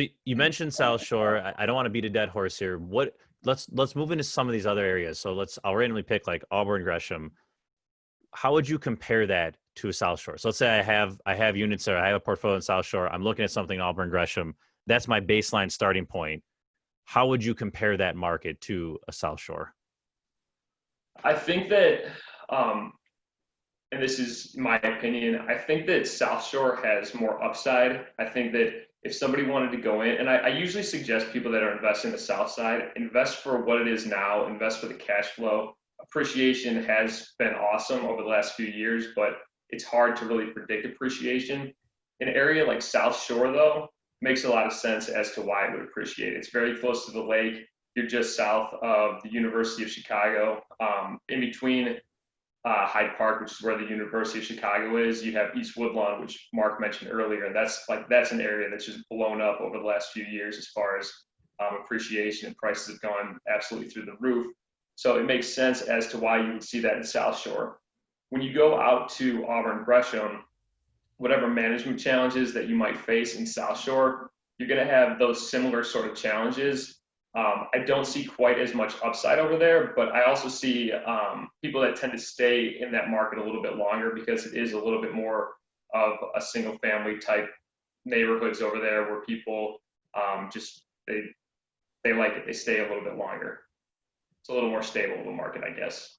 So you mentioned South Shore. I don't want to beat a dead horse here. Let's move into some of these other areas. So I'll randomly pick like Auburn Gresham. How would you compare that to a South Shore? So let's say I have units there. I have a portfolio in South Shore. I'm looking at something in Auburn Gresham. That's my baseline starting point. How would you compare that market to a South Shore? I think that, and this is my opinion, I think that South Shore has more upside. I think that if somebody wanted to go in, and I usually suggest people that are investing in the South Side, invest for what it is now, invest for the cash flow. Appreciation has been awesome over the last few years, but it's hard to really predict appreciation. An area like South Shore, though, makes a lot of sense as to why it would appreciate. It's very close to the lake. You're just south of the University of Chicago. In between Hyde Park, which is where the University of Chicago is, you have East Woodlawn, which Mark mentioned earlier, and that's an area that's just blown up over the last few years as far as appreciation, and prices have gone absolutely through the roof. So it makes sense as to why you would see that in South Shore. When you go out to Auburn Gresham, whatever management challenges that you might face in South Shore, you're going to have those similar sort of challenges. I don't see quite as much upside over there, but I also see people that tend to stay in that market a little bit longer because it is a little bit more of a single family type neighborhoods over there where people just they like it. They stay a little bit longer. It's a little more stable of a market, I guess.